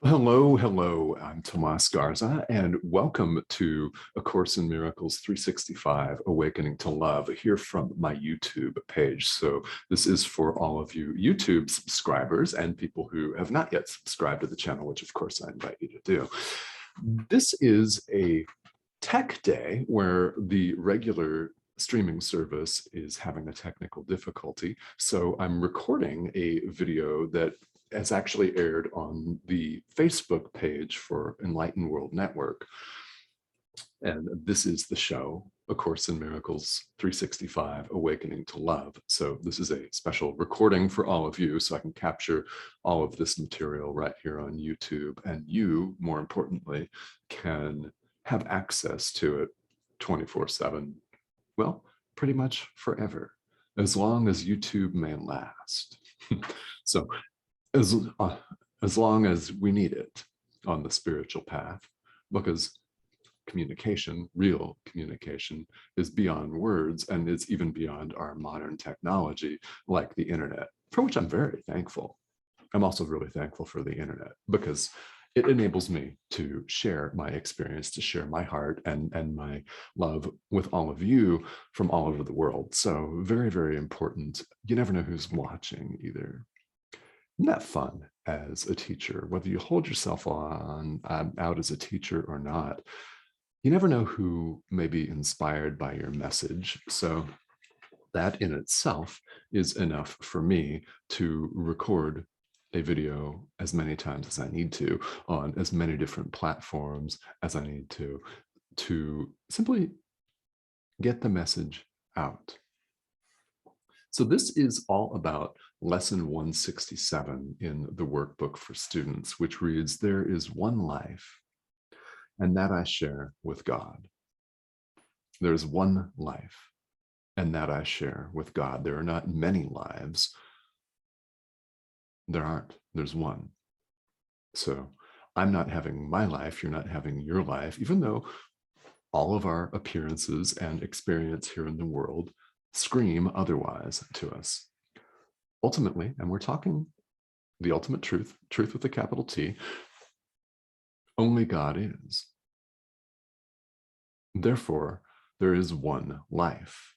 Hello. I'm Tomas Garza, and welcome to A Course in Miracles 365, Awakening to Love, here from my YouTube page. So this is for all of you YouTube subscribers and people who have not yet subscribed to the channel, which of course I invite you to do. This is a tech day where the regular streaming service is having a technical difficulty. So I'm recording a video that has actually aired on the Facebook page for Enlightened World Network. And this is the show, A Course in Miracles 365, Awakening to Love. So this is a special recording for all of you, so I can capture all of this material right here on YouTube. And you, more importantly, can have access to it 24/7, well, pretty much forever, as long as YouTube may last. So as long as we need it on the spiritual path, because communication, real communication, is beyond words, and it's even beyond our modern technology like the internet, for which I'm very thankful. I'm also really thankful for the internet because it enables me to share my experience, to share my heart and my love with all of you from all over the world. So very, very important. You never know who's watching either. Isn't that fun as a teacher, whether you hold yourself out as a teacher or not? You never know who may be inspired by your message. So that in itself is enough for me to record a video as many times as I need to on as many different platforms as I need to simply get the message out. So this is all about lesson 167 in the workbook for students, which reads, "There is one life, and that I share with God." There's one life, and that I share with God. There are not many lives. There aren't. There's one. So I'm not having my life. You're not having your life, even though all of our appearances and experience here in the world scream otherwise to us. Ultimately, and we're talking the ultimate truth, truth with a capital T, only God is. Therefore, there is one life.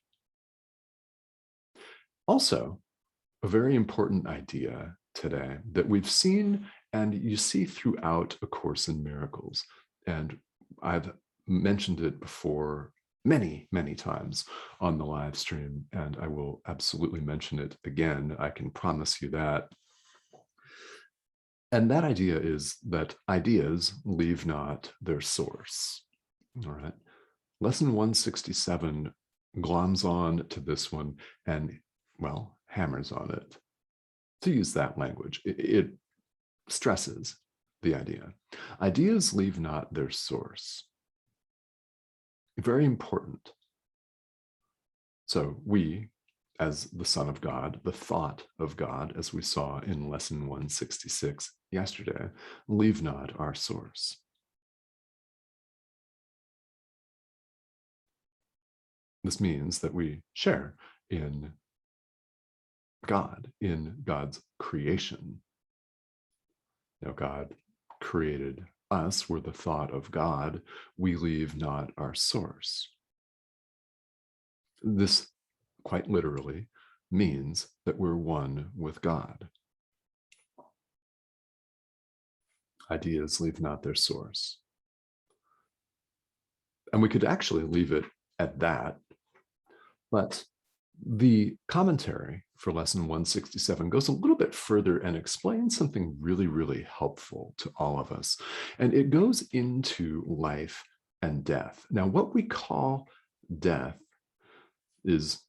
Also, a very important idea today that we've seen and you see throughout A Course in Miracles, and I've mentioned it before many, many times on the live stream, and I will absolutely mention it again. I can promise you that. And that idea is that ideas leave not their source. All right. Lesson 167 gloms on to this one and, well, hammers on it. To use that language, it stresses the idea. Ideas leave not their source. Very important. So we, as the Son of God, the thought of God, as we saw in lesson 166 yesterday, leave not our source. This means that we share in God, in God's creation. Now, God created us, we're the thought of God, we leave not our source. This quite literally means that we're one with God. Ideas leave not their source. And we could actually leave it at that, but the commentary for lesson 167 goes a little bit further and explains something really, really helpful to all of us. And it goes into life and death. Now, what we call death is,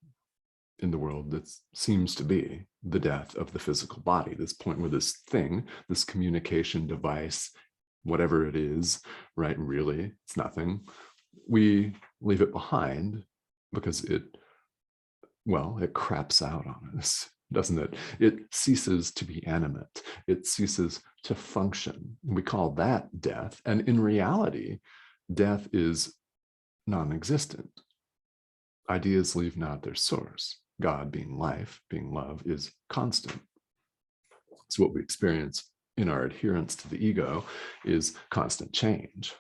in the world, that seems to be the death of the physical body, this point where this thing, this communication device, whatever it is, right, really, it's nothing. We leave it behind because it craps out on us, doesn't it? It ceases to be animate. It ceases to function. We call that death. And in reality, death is non-existent. Ideas leave not their source. God, being life, being love, is constant. It's what we experience in our adherence to the ego is constant change.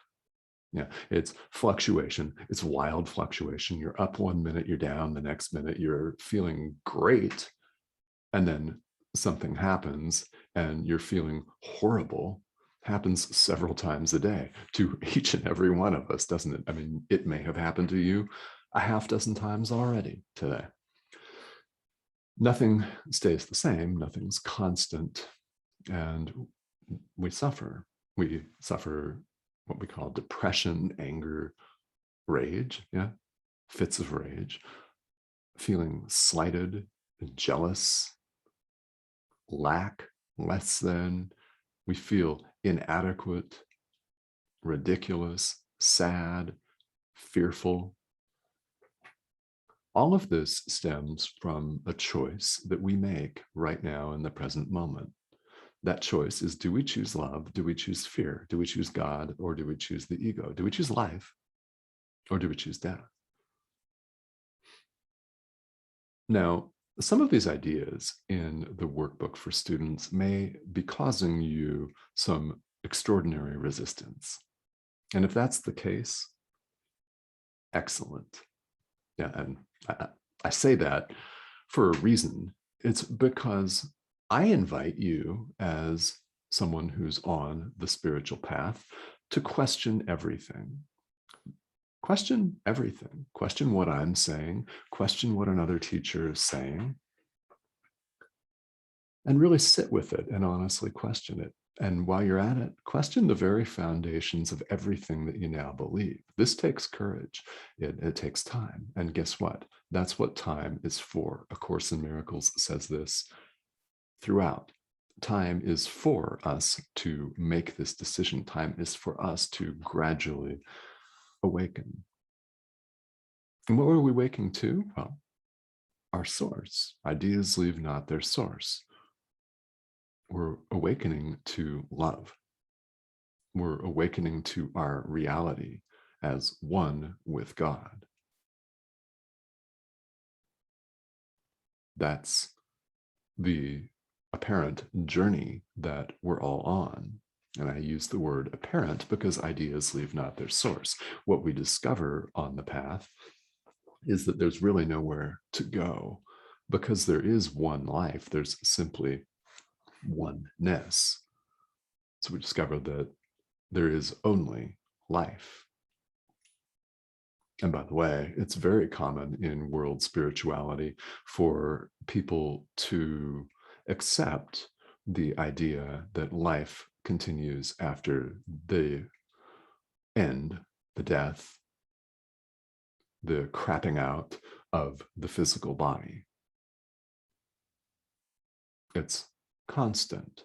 Yeah, it's fluctuation. It's wild fluctuation. You're up one minute, you're down the next minute, you're feeling great. And then something happens and you're feeling horrible. Happens several times a day to each and every one of us, doesn't it? I mean, it may have happened to you a half dozen times already today. Nothing stays the same, nothing's constant, and we suffer. We suffer what we call depression, anger, rage, yeah, fits of rage, feeling slighted, jealous, lack, less than. We feel inadequate, ridiculous, sad, fearful. All of this stems from a choice that we make right now in the present moment. That choice is, do we choose love? Do we choose fear? Do we choose God? Or do we choose the ego? Do we choose life? Or do we choose death? Now, some of these ideas in the workbook for students may be causing you some extraordinary resistance. And if that's the case, excellent. Yeah, and I say that for a reason. It's because I invite you, as someone who's on the spiritual path, to question everything. Question everything. Question what I'm saying. Question what another teacher is saying. And really sit with it and honestly question it. And while you're at it, question the very foundations of everything that you now believe. This takes courage. It takes time. And guess what? That's what time is for. A Course in Miracles says this throughout. Time is for us to make this decision. Time is for us to gradually awaken. And what are we awakening to? Well, our source. Ideas leave not their source. We're awakening to love. We're awakening to our reality as one with God. That's the apparent journey that we're all on. And I use the word apparent because ideas leave not their source. What we discover on the path is that there's really nowhere to go because there is one life. There's simply oneness. So we discover that there is only life. And by the way, it's very common in world spirituality for people to accept the idea that life continues after the end, the death, the crapping out of the physical body. It's constant.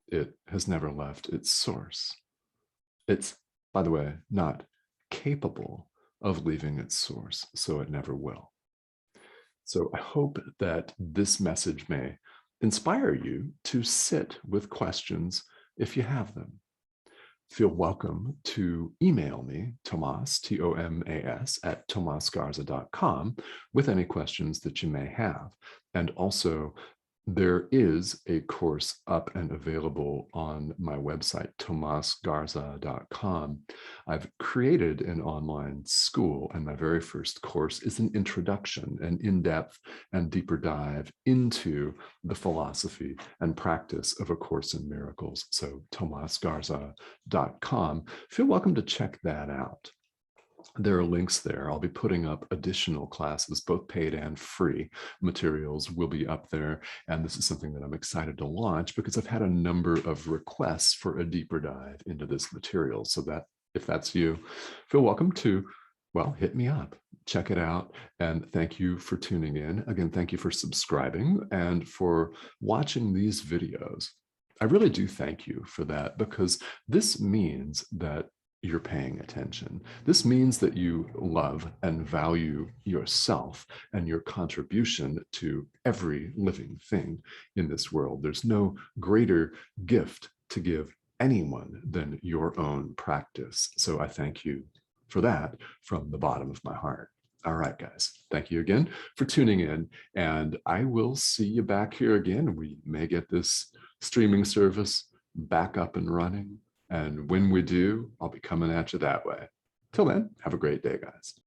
It has never left its source. It's, by the way, not capable of leaving its source, so it never will. So I hope that this message may inspire you to sit with questions if you have them. Feel welcome to email me, Tomas, T-O-M-A-S, at tomasgarza.com with any questions that you may have. And also, there is a course up and available on my website, tomasgarza.com. I've created an online school, and my very first course is an introduction, an in-depth and deeper dive into the philosophy and practice of A Course in Miracles. So tomasgarza.com. Feel welcome to check that out. There are links there. I'll be putting up additional classes, both paid and free. Materials will be up there. And this is something that I'm excited to launch because I've had a number of requests for a deeper dive into this material. So that if that's you, feel welcome to, well, hit me up, check it out. And thank you for tuning in. Again, thank you for subscribing and for watching these videos. I really do thank you for that because this means that you're paying attention. This means that you love and value yourself and your contribution to every living thing in this world. There's no greater gift to give anyone than your own practice. So I thank you for that from the bottom of my heart. All right, guys, thank you again for tuning in, and I will see you back here again. We may get this streaming service back up and running. And when we do, I'll be coming at you that way. Till then, have a great day, guys.